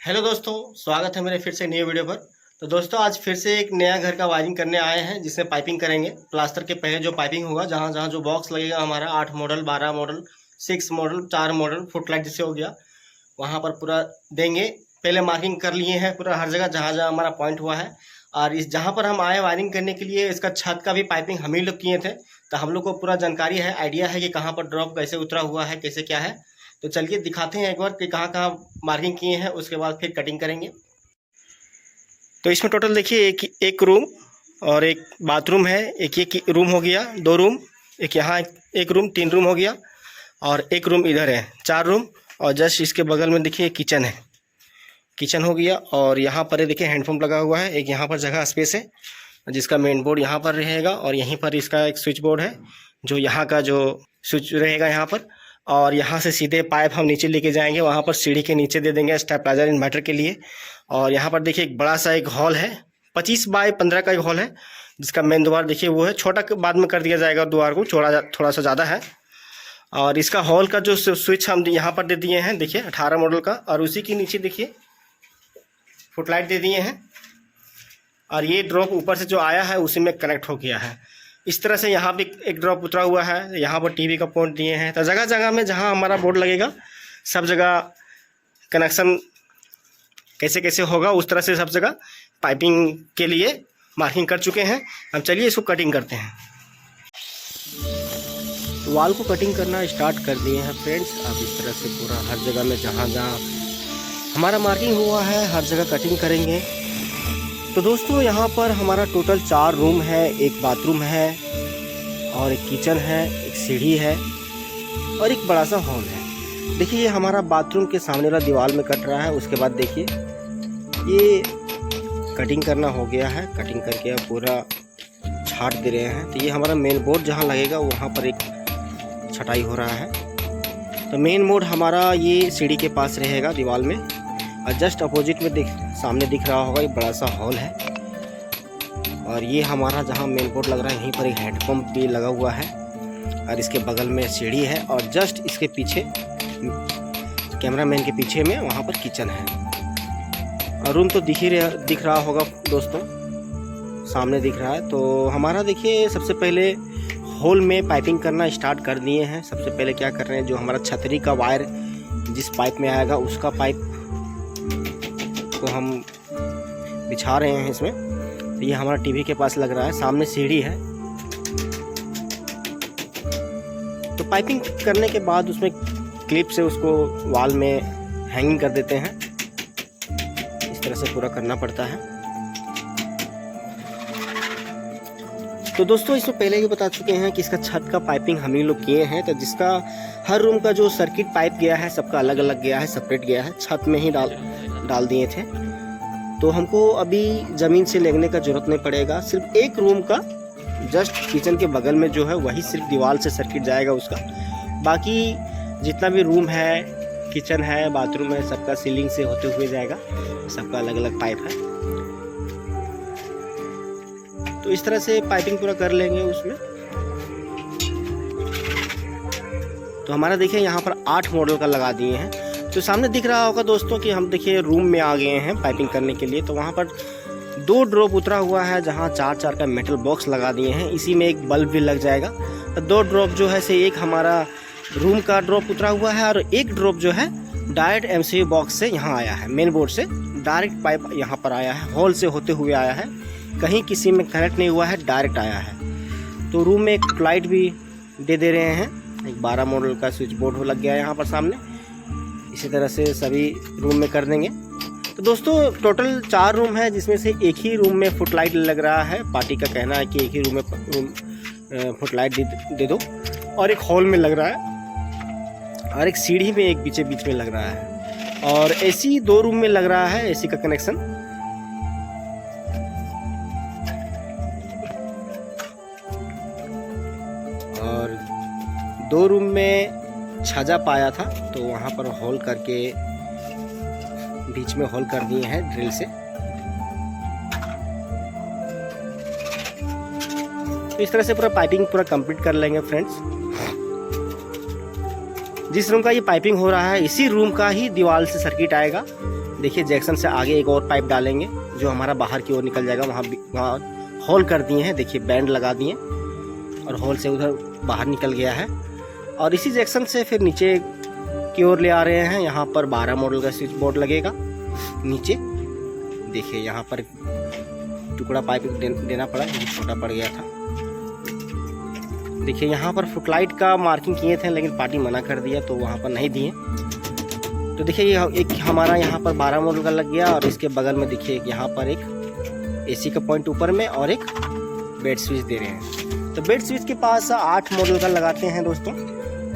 Hello दोस्तों, स्वागत है मेरे फिर से नए वीडियो पर। तो दोस्तों आज फिर से एक नया घर का वायरिंग करने आए हैं जिसमें पाइपिंग करेंगे। प्लास्टर के पहले जो पाइपिंग होगा, जहाँ जहाँ जो बॉक्स लगेगा हमारा 8 मॉडल, 12 मॉडल, 6 मॉडल, 4 मॉडल, फुटलाइट जिससे हो गया, वहाँ पर पूरा देंगे। पहले मार्किंग कर लिए हैं पूरा हर जगह जहाँ जहाँ हमारा पॉइंट हुआ है। और इस जहाँ पर हम आए वायरिंग करने के लिए, इसका छत का भी पाइपिंग हम ही लोग किए थे। तो हम लोग को पूरा जानकारी है, आइडिया है कि कहाँ पर ड्रॉप कैसे उतरा हुआ है, कैसे क्या है। तो चलिए दिखाते हैं एक बार कि कहाँ कहाँ मार्किंग किए हैं, उसके बाद फिर कटिंग करेंगे। तो इसमें टोटल देखिए एक रूम और एक बाथरूम है। एक रूम हो गया, 2 रूम, एक यहाँ एक रूम, 3 रूम हो गया, और एक रूम इधर है, 4 रूम। और जस्ट इसके बगल में देखिए किचन है, किचन हो गया। और यहाँ पर देखिए हैंडपम्प लगा हुआ है। एक यहाँ पर जगह स्पेस है जिसका मेन बोर्ड यहाँ पर रहेगा, और यहीं पर इसका एक स्विच बोर्ड है जो यहाँ का जो स्विच रहेगा यहाँ पर। और यहाँ से सीधे पाइप हम नीचे लेके जाएंगे, वहाँ पर सीढ़ी के नीचे दे देंगे स्टेबलाइजर इन्वर्टर के लिए। और यहाँ पर देखिए एक बड़ा सा एक हॉल है, 25 बाय 15 का एक हॉल है, जिसका मेन द्वार देखिए वो है। छोटा बाद में कर दिया जाएगा द्वार को, चौड़ा थोड़ा सा ज़्यादा है। और इसका हॉल का जो स्विच हम यहाँ पर दे दिए हैं देखिए 18 मॉडल का, और उसी के नीचे देखिए फुटलाइट दे दिए हैं। और ये ड्रॉप ऊपर से जो आया है उसी में कनेक्ट हो गया है। इस तरह से यहाँ भी एक ड्रॉप उतरा हुआ है, यहाँ पर टीवी का पोर्ट दिए हैं। तो जगह जगह में जहाँ हमारा बोर्ड लगेगा सब जगह कनेक्शन कैसे कैसे होगा, उस तरह से सब जगह पाइपिंग के लिए मार्किंग कर चुके हैं। अब चलिए इसको कटिंग करते हैं। वॉल को कटिंग करना स्टार्ट कर दिए हैं फ्रेंड्स। अब इस तरह से पूरा हर जगह में जहाँ जहाँ हमारा मार्किंग हुआ है हर जगह कटिंग करेंगे। तो दोस्तों यहाँ पर हमारा टोटल 4 रूम है, एक बाथरूम है, और एक किचन है, एक सीढ़ी है, और एक बड़ा सा हॉल है। देखिए ये हमारा बाथरूम के सामने वाला दीवार में कट रहा है। उसके बाद देखिए ये कटिंग करना हो गया है, कटिंग करके अब पूरा छाट दे रहे हैं। तो ये हमारा मेन बोर्ड जहाँ लगेगा वहाँ पर एक छटाई हो रहा है। तो मेन बोर्ड हमारा ये सीढ़ी के पास रहेगा दीवार में, और जस्ट अपोजिट में सामने दिख रहा होगा एक बड़ा सा हॉल है। और ये हमारा जहाँ मेन बोर्ड लग रहा है यहीं पर एक हैंडपम्प भी लगा हुआ है, और इसके बगल में सीढ़ी है, और जस्ट इसके पीछे कैमरामैन के पीछे में वहाँ पर किचन है। और रूम तो दिख रहा होगा दोस्तों, सामने दिख रहा है। तो हमारा देखिए सबसे पहले हॉल में पाइपिंग करना स्टार्ट कर दिए हैं। सबसे पहले क्या कर रहे हैं, जो हमारा छतरी का वायर जिस पाइप में आएगा उसका पाइप को हम बिछा रहे हैं इसमें। तो ये हमारा टीवी के पास लग रहा है, सामने सीढ़ी है। तो पाइपिंग करने के बाद उसमें क्लिप से उसको वॉल में हैंगिंग कर देते हैं। इस तरह से पूरा करना पड़ता है। तो दोस्तों इसमें पहले ही बता चुके हैं कि इसका छत का पाइपिंग हम ही लोग किए हैं। तो जिसका हर रूम का जो सर्किट पाइप गया है सबका अलग अलग गया है, सेपरेट गया है, छत में ही डाल दिए थे। तो हमको अभी ज़मीन से लेने का ज़रूरत नहीं पड़ेगा। सिर्फ एक रूम का जस्ट किचन के बगल में जो है वही सिर्फ दीवार से सर्किट जाएगा उसका। बाकी जितना भी रूम है, किचन है, बाथरूम है, सबका सीलिंग से होते हुए जाएगा, सबका अलग अलग पाइप है। तो इस तरह से पाइपिंग पूरा कर लेंगे उसमें। तो हमारा देखिए यहाँ पर 8 मॉडल का लगा दिए हैं। तो सामने दिख रहा होगा दोस्तों कि हम देखिए रूम में आ गए हैं पाइपिंग करने के लिए। तो वहाँ पर 2 ड्रॉप उतरा हुआ है जहाँ 4-4 का मेटल बॉक्स लगा दिए हैं। इसी में एक बल्ब भी लग जाएगा। तो 2 ड्रॉप जो है से एक हमारा रूम का ड्रॉप उतरा हुआ है, और एक ड्रॉप जो है डायरेक्ट MCU बॉक्स से यहाँ आया है, मेन बोर्ड से डायरेक्ट पाइप यहाँ पर आया है, हॉल से होते हुए आया है, कहीं किसी में कनेक्ट नहीं हुआ है, डायरेक्ट आया है। तो रूम में एक लाइट भी दे रहे हैं, एक 12 मॉडल का स्विच बोर्ड लग गया है यहाँ पर सामने। इसी तरह से सभी रूम में कर देंगे। तो दोस्तों टोटल 4 रूम है, जिसमें से एक ही रूम में फुटलाइट लग रहा है। पार्टी का कहना है कि एक ही रूम में फुटलाइट दे दो, और एक हॉल में लग रहा है, और एक सीढ़ी में एक बीच में लग रहा है, और AC 2 रूम में लग रहा है, AC का कनेक्शन। और 2 रूम में छाजा पाया था, तो वहाँ पर होल करके बीच में होल कर दिए हैं ड्रिल से। तो इस तरह से पूरा पाइपिंग पूरा कंप्लीट कर लेंगे फ्रेंड्स। जिस रूम का ये पाइपिंग हो रहा है इसी रूम का ही दीवार से सर्किट आएगा, देखिए जैक्सन से आगे एक और पाइप डालेंगे जो हमारा बाहर की ओर निकल जाएगा। वहाँ होल कर दिए हैं, देखिए बैंड लगा दिए और होल से उधर बाहर निकल गया है। और इसी जैक्सन से फिर नीचे की ओर ले आ रहे हैं। यहाँ पर 12 मॉडल का स्विच बोर्ड लगेगा नीचे। देखिए यहाँ पर टुकड़ा पाइप देना पड़ा क्योंकि छोटा पड़ गया था। देखिए यहाँ पर फुटलाइट का मार्किंग किए थे लेकिन पार्टी मना कर दिया तो वहाँ पर नहीं दिए। तो देखिए ये एक हमारा यहाँ पर 12 मॉडल का लग गया और इसके बगल में देखिए यहाँ पर एक एसी का पॉइंट ऊपर में और एक बेड स्विच दे रहे हैं। तो बेड स्विच के पास 8 मॉडल का लगाते हैं दोस्तों,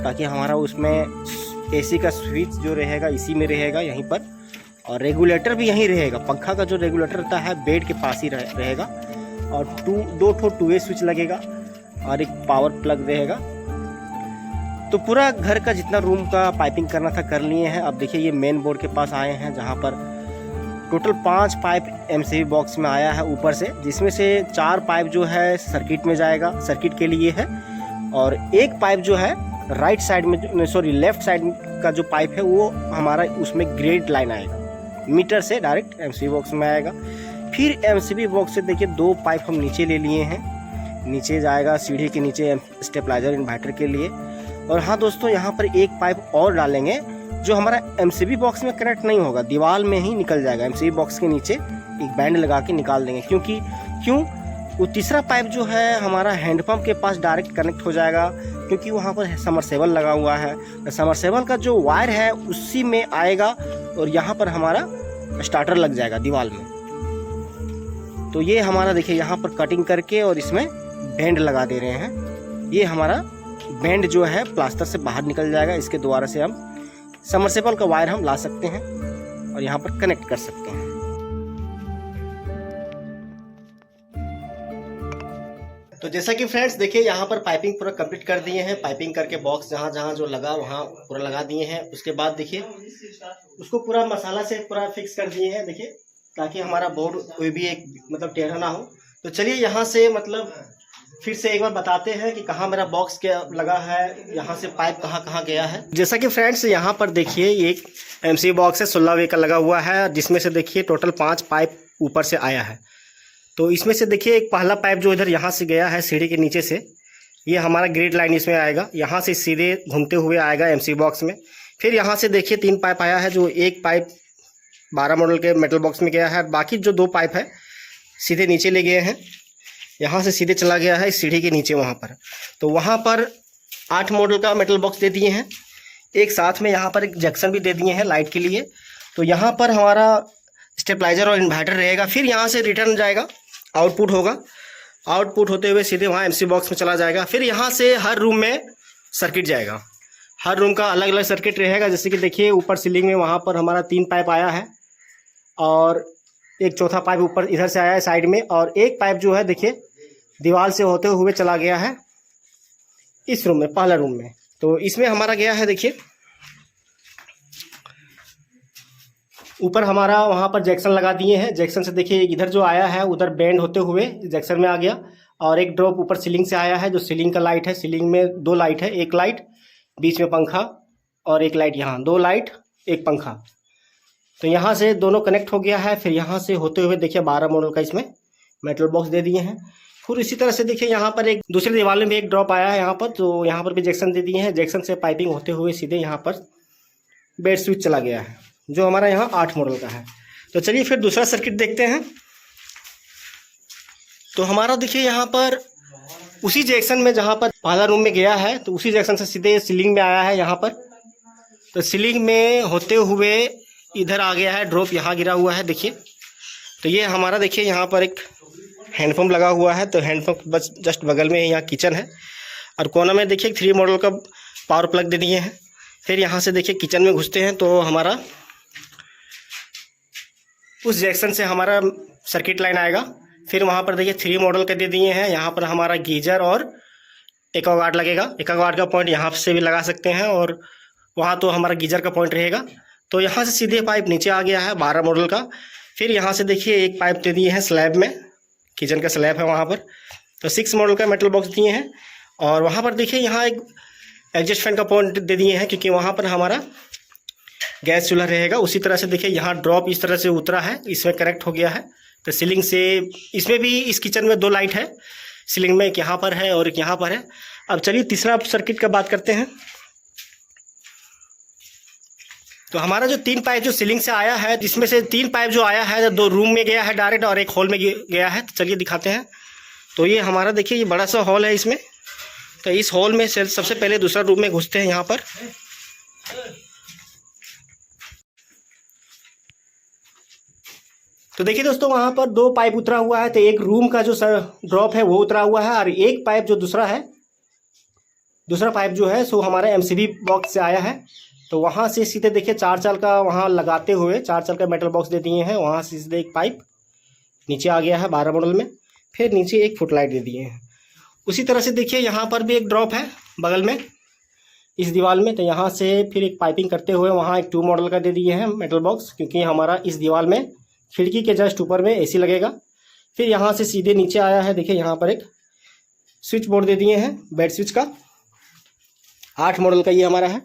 ताकि हमारा उसमें एसी का स्विच जो रहेगा इसी में रहेगा यहीं पर, और रेगुलेटर भी यहीं रहेगा। पंखा का जो रेगुलेटर रहता है बेड के पास ही रहेगा। और 2 2-वे स्विच लगेगा और एक पावर प्लग रहेगा। तो पूरा घर का जितना रूम का पाइपिंग करना था कर लिए हैं। अब देखिए ये मेन बोर्ड के पास आए हैं जहाँ पर टोटल 5 पाइप एमसीबी बॉक्स में आया है ऊपर से, जिसमें से 4 पाइप जो है सर्किट में जाएगा, सर्किट के लिए है। और एक पाइप जो है राइट साइड में, सॉरी लेफ्ट साइड का जो पाइप है वो हमारा उसमें ग्रेड लाइन आएगा, मीटर से डायरेक्ट एमसीबी बॉक्स में आएगा। फिर एमसीबी बॉक्स से देखिए 2 पाइप हम नीचे ले लिए हैं, नीचे जाएगा सीढ़ी के नीचे स्टेबलाइजर इन्वर्टर के लिए। और हाँ दोस्तों यहाँ पर एक पाइप और डालेंगे जो हमारा एमसीबी बॉक्स में कनेक्ट नहीं होगा, दीवार में ही निकल जाएगा। एमसीबी बॉक्स के नीचे एक बैंड लगा के निकाल देंगे, क्यों वो तीसरा पाइप जो है हमारा हैंडपंप के पास डायरेक्ट कनेक्ट हो जाएगा, क्योंकि वहाँ पर समरसेबल लगा हुआ है। तो समरसेबल का जो वायर है उसी में आएगा और यहाँ पर हमारा स्टार्टर लग जाएगा दीवार में। तो ये हमारा देखिए यहाँ पर कटिंग करके और इसमें बैंड लगा दे रहे हैं। ये हमारा बैंड जो है प्लास्टर से बाहर निकल जाएगा, इसके द्वारा से हम समरसेबल का वायर हम ला सकते हैं और यहाँ पर कनेक्ट कर सकते हैं। तो जैसा कि फ्रेंड्स देखिए यहाँ पर पाइपिंग पूरा कंप्लीट कर दिए हैं। पाइपिंग करके बॉक्स जहाँ जहाँ जो लगा वहाँ पूरा लगा दिए हैं। उसके बाद देखिए उसको पूरा मसाला से पूरा फिक्स कर दिए हैं, देखिए ताकि हमारा बोर्ड कोई भी एक मतलब टेढ़ा ना हो। तो चलिए यहाँ से मतलब फिर से एक बार बताते हैं कि कहाँ मेरा बॉक्स क्या लगा है, यहाँ से पाइप कहाँ कहाँ गया है। जैसा कि फ्रेंड्स यहाँ पर देखिए ये एक एमसीबी बॉक्स है 16 वे का लगा हुआ है, जिसमें से देखिए टोटल 5 पाइप ऊपर से आया है। तो इसमें से देखिए एक पहला पाइप जो इधर यहाँ से गया है सीढ़ी के नीचे से, ये हमारा ग्रिड लाइन इसमें आएगा, यहाँ से सीधे घूमते हुए आएगा एमसीबी बॉक्स में। फिर यहाँ से देखिए 3 पाइप आया है, जो एक पाइप 12 मॉडल के मेटल बॉक्स में गया है, बाकी जो 2 पाइप है सीधे नीचे ले गए हैं, यहाँ से सीधे चला गया है सीढ़ी के नीचे वहाँ पर। तो वहाँ पर 8 मॉडल का मेटल बॉक्स दे दिए हैं, एक साथ में यहाँ पर एक जंक्शन भी दे दिए हैं लाइट के लिए। तो यहाँ पर हमारा स्टेबलाइजर और इन्वर्टर रहेगा। फिर यहाँ से रिटर्न जाएगा, आउटपुट होगा, आउटपुट होते हुए सीधे वहाँ एमसीबी बॉक्स में चला जाएगा। फिर यहाँ से हर रूम में सर्किट जाएगा, हर रूम का अलग अलग सर्किट रहेगा। जैसे कि देखिए ऊपर सीलिंग में वहाँ पर हमारा 3 पाइप आया है और एक चौथा पाइप ऊपर इधर से आया है साइड में, और एक पाइप जो है देखिए दीवार से होते हुए चला गया है इस रूम में, पहला रूम में। तो इसमें हमारा गया है देखिए ऊपर हमारा वहाँ पर जैक्सन लगा दिए हैं। जैक्सन से देखिए इधर जो आया है उधर बेंड होते हुए जैक्सन में आ गया, और एक ड्रॉप ऊपर सीलिंग से आया है जो सीलिंग का लाइट है। सीलिंग में 2 लाइट है, एक लाइट बीच में पंखा और एक लाइट यहाँ, 2 लाइट एक पंखा। तो यहाँ से दोनों कनेक्ट हो गया है। फिर यहाँ से होते हुए देखिए 12 मॉडल का इसमें मेटल बॉक्स दे दिए हैं। फिर इसी तरह से देखिए यहाँ पर एक दूसरे दीवार में भी एक ड्रॉप आया है यहाँ पर, तो यहाँ पर भी जैक्सन दे दिए हैं। जैक्सन से पाइपिंग होते हुए सीधे यहाँ पर बेड स्विच चला गया है जो हमारा यहाँ 8 मॉडल का है। तो चलिए फिर दूसरा सर्किट देखते हैं। तो हमारा देखिए यहाँ पर उसी जैक्सन में जहाँ पर पहला रूम में गया है, तो उसी जैक्सन से सीधे सीलिंग में आया है यहाँ पर। तो सीलिंग में होते हुए इधर आ गया है, ड्रॉप यहाँ गिरा हुआ है देखिए। तो ये हमारा देखिए यहाँ पर एक हैंडपम्प लगा हुआ है, तो हैंडपम्प बस जस्ट बगल में यहाँ किचन है, और कोना में देखिए 3 मॉडल का पावर प्लग दे दिए हैं। फिर यहाँ से देखिए किचन में घुसते हैं तो हमारा उस जैक्सन से हमारा सर्किट लाइन आएगा। फिर वहाँ पर देखिए 3 मॉडल के दे दिए हैं, यहाँ पर हमारा गीजर और एक्वागार्ड लगेगा। एक्वागार्ड का पॉइंट यहाँ से भी लगा सकते हैं और वहाँ तो हमारा गीजर का पॉइंट रहेगा। तो यहाँ से सीधे पाइप नीचे आ गया है 12 मॉडल का। फिर यहाँ से देखिए एक पाइप दे दिए हैं स्लैब में, किचन का स्लैब है वहाँ पर। तो 6 मॉडल का मेटल बॉक्स दिए हैं, और वहाँ पर देखिए यहाँ एक एडजस्ट फैन का पॉइंट दे दिए हैं, क्योंकि वहाँ पर हमारा गैस चूल्हा रहेगा। उसी तरह से देखिए यहाँ ड्रॉप इस तरह से उतरा है, इसमें कनेक्ट हो गया है। तो सीलिंग से इसमें भी, इस किचन में 2 लाइट है सीलिंग में, एक यहाँ पर है और एक यहाँ पर है। अब चलिए तीसरा सर्किट का बात करते हैं। तो हमारा जो 3 पाइप जो सीलिंग से आया है, जिसमें से 3 पाइप जो आया है 2 रूम में गया है डायरेक्ट और एक हॉल में गया है। तो चलिए दिखाते हैं। तो ये हमारा देखिए ये बड़ा सा हॉल है इसमें। तो इस हॉल में से सबसे पहले दूसरा रूम में घुसते हैं यहाँ पर। तो देखिए दोस्तों वहाँ पर 2 पाइप उतरा हुआ है। तो एक रूम का जो ड्रॉप है वो उतरा हुआ है और एक पाइप जो दूसरा पाइप जो है सो हमारा एमसीबी बॉक्स से आया है। तो वहाँ से सीधे देखिए 4 चाल का वहाँ लगाते हुए 4 चाल का मेटल बॉक्स दे दिए हैं। वहाँ से सीधे एक पाइप नीचे आ गया है 12 मॉडल में, फिर नीचे एक फुटलाइट दे दिए हैं। उसी तरह से देखिए यहाँ पर भी एक ड्रॉप है बगल में इस दीवार में। तो यहाँ से फिर एक पाइपिंग करते हुए वहाँ एक 2 मॉडल का दे दिए हैं मेटल बॉक्स, क्योंकि हमारा इस दीवार में खिड़की के जस्ट ऊपर में एसी लगेगा। फिर यहाँ से सीधे नीचे आया है, देखिए यहाँ पर एक स्विच बोर्ड दे दिए हैं बेड स्विच का, 8 मॉडल का ये हमारा है।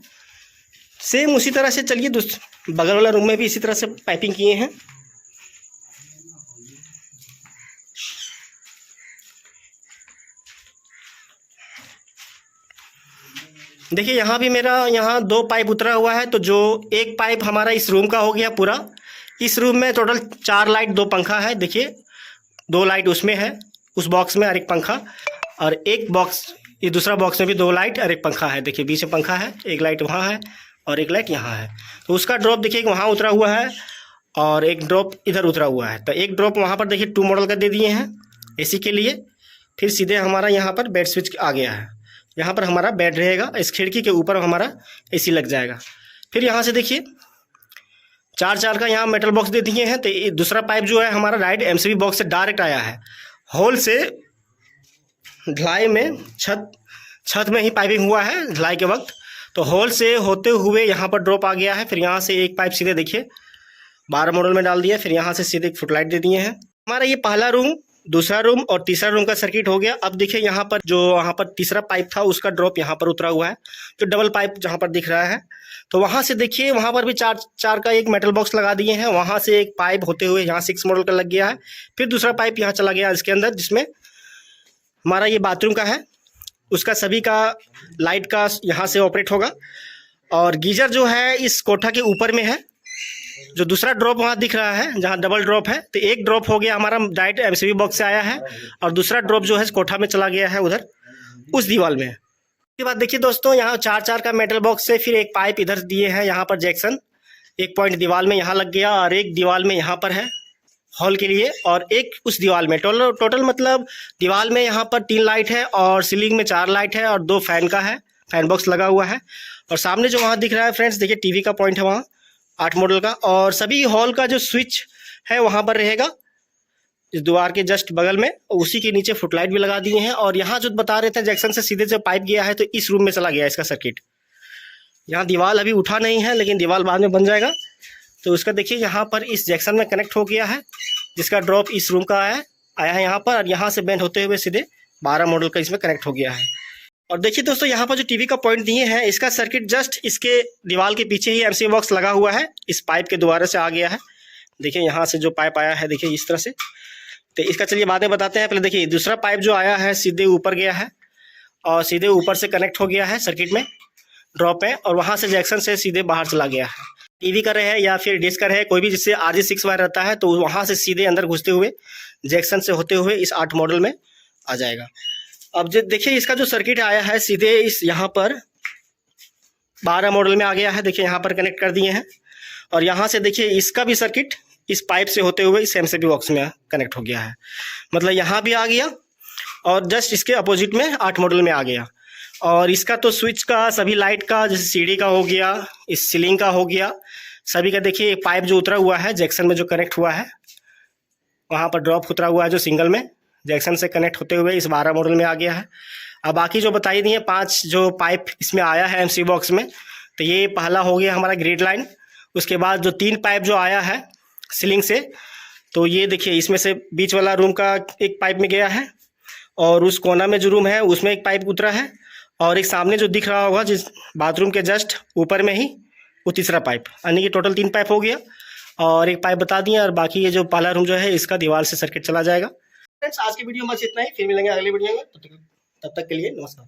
सेम उसी तरह से चलिए बगल वाला रूम में भी इसी तरह से पाइपिंग किए हैं। देखिए यहाँ भी मेरा 2 पाइप उतरा हुआ है। तो जो एक पाइप हमारा इस रूम का हो गया पूरा। इस रूम में टोटल 4 लाइट 2 पंखा है। देखिए 2 लाइट उसमें है उस बॉक्स में और एक पंखा, और एक बॉक्स ये दूसरा बॉक्स में भी 2 लाइट और एक पंखा है। देखिए बीच में पंखा है, एक लाइट वहाँ है और एक लाइट यहाँ है। तो उसका ड्रॉप देखिए वहाँ उतरा हुआ है और एक ड्रॉप इधर उतरा हुआ है। तो एक ड्रॉप वहाँ पर देखिए 2 मॉडल का दे दिए हैं एसी के लिए। फिर सीधे हमारा यहाँ पर बेड स्विच आ गया है, यहाँ पर हमारा बेड रहेगा, इस खिड़की के ऊपर हमारा एसी लग जाएगा। फिर यहाँ से देखिए 4 चाल का यहाँ मेटल बॉक्स दे दिए हैं। तो ये दूसरा पाइप जो है हमारा राइट एमसीबी बॉक्स से डायरेक्ट आया है। हॉल से ढलाई में छत में ही पाइपिंग हुआ है ढलाई के वक्त। तो हॉल से होते हुए यहाँ पर ड्रॉप आ गया है। फिर यहाँ से एक पाइप सीधे देखिए 12 मॉडल में डाल दिया। फिर यहाँ से सीधे एक फुटलाइट दे दिए हैं। हमारा ये पहला रूम, दूसरा रूम और तीसरा रूम का सर्किट हो गया। अब देखिए यहाँ पर जो तीसरा पाइप था उसका ड्रॉप यहाँ पर उतरा हुआ है, जो डबल पाइप जहाँ पर दिख रहा है। तो वहाँ से देखिए वहाँ पर भी 4 का एक मेटल बॉक्स लगा दिए हैं। वहाँ से एक पाइप होते हुए यहाँ 6 मॉडल का लग गया है। फिर दूसरा पाइप यहाँ चला गया इसके अंदर, जिसमें हमारा ये बाथरूम का है, उसका सभी का लाइट का यहाँ से ऑपरेट होगा। और गीजर जो है इस कोठा के ऊपर में है। जो दूसरा ड्रॉप वहाँ दिख रहा है जहाँ डबल ड्रॉप है, तो एक ड्रॉप हो गया हमारा डायरेक्ट एमसीबी बॉक्स से आया है और दूसरा ड्रॉप जो है कोठा में चला गया है उधर उस दीवार में। उसके बाद देखिए दोस्तों यहाँ 4 का मेटल बॉक्स से फिर एक पाइप इधर दिए हैं, यहाँ पर जैक्सन एक पॉइंट दीवार में यहाँ लग गया और एक दीवार में यहाँ पर है हॉल के लिए और एक उस दीवार में। टोटल मतलब दीवार में यहाँ पर 3 लाइट है और सीलिंग में 4 लाइट है और 2 फैन का है, फैन बॉक्स लगा हुआ है। और सामने जो वहाँ दिख रहा है फ्रेंड्स देखिए टीवी का पॉइंट है वहाँ 8 मॉडल का। और सभी हॉल का जो स्विच है वहाँ पर रहेगा इस दीवार के जस्ट बगल में, उसी के नीचे फुटलाइट भी लगा दिए हैं। और यहाँ जो बता रहे थे जैक्सन से सीधे जो पाइप गया है तो इस रूम में चला गया इसका सर्किट। यहाँ दीवार अभी उठा नहीं है लेकिन दीवार बाद में बन जाएगा। तो उसका देखिए यहाँ पर इस जैक्सन में कनेक्ट हो गया है, जिसका ड्रॉप इस रूम का आया है यहाँ पर, और यहाँ से बेंड होते हुए सीधे 12 मॉडल का इसमें कनेक्ट हो गया है। और देखिए दोस्तों यहाँ पर जो टीवी का पॉइंट दिए हैं इसका सर्किट जस्ट इसके दीवार के पीछे ही एमसीबी बॉक्स लगा हुआ है, इस पाइप के द्वारा से आ गया है। देखिए यहाँ से जो पाइप आया है देखिए इस तरह से। तो इसका चलिए बातें बताते हैं। पहले देखिए दूसरा पाइप जो आया है सीधे ऊपर गया है और सीधे ऊपर से कनेक्ट हो गया है सर्किट में ड्रॉप में, और वहाँ से जैक्सन से सीधे बाहर चला गया है। टीवी का रहे या फिर डिश का रहे, कोई भी जिससे RJ6 वायर रहता है तो वहाँ से सीधे अंदर घुसते हुए जैक्सन से होते हुए इस 8 मॉडल में आ जाएगा। अब जो देखिए इसका जो सर्किट आया है सीधे इस यहाँ पर 12 मॉडल में आ गया है। देखिए यहाँ पर कनेक्ट कर दिए हैं और यहाँ से देखिए इसका भी सर्किट इस पाइप से होते हुए इस एमसीबी बॉक्स में कनेक्ट हो गया है। मतलब यहाँ भी आ गया और जस्ट इसके अपोजिट में 8 मॉडल में आ गया। और इसका तो स्विच का सभी लाइट का, जैसे सीढ़ी का हो गया, इस सीलिंग का हो गया, सभी का देखिए पाइप जो उतरा हुआ है जैक्सन में जो कनेक्ट हुआ है, वहाँ पर ड्रॉप उतरा हुआ है जो सिंगल में जैक्सन से कनेक्ट होते हुए इस 12 मॉडल में आ गया है। अब बाकी जो बताई दी है 5 जो पाइप इसमें आया है एमसीबी बॉक्स में, तो ये पहला हो गया हमारा ग्रिड लाइन। उसके बाद जो 3 पाइप जो आया है सीलिंग से, तो ये देखिए इसमें से बीच वाला रूम का एक पाइप में गया है और उस कोना में जो रूम है उसमें एक पाइप उतरा है, और एक सामने जो दिख रहा होगा जिस बाथरूम के जस्ट ऊपर में ही वो तीसरा पाइप, यानी कि टोटल 3 पाइप हो गया और एक पाइप बता दिया। और बाकी ये जो पार्लर रूम जो है इसका दीवार से सर्किट चला जाएगा। फ्रेंड्स आज की वीडियो में बस इतना ही, फिर मिलेंगे अगली वीडियो में। तब तक के लिए नमस्कार।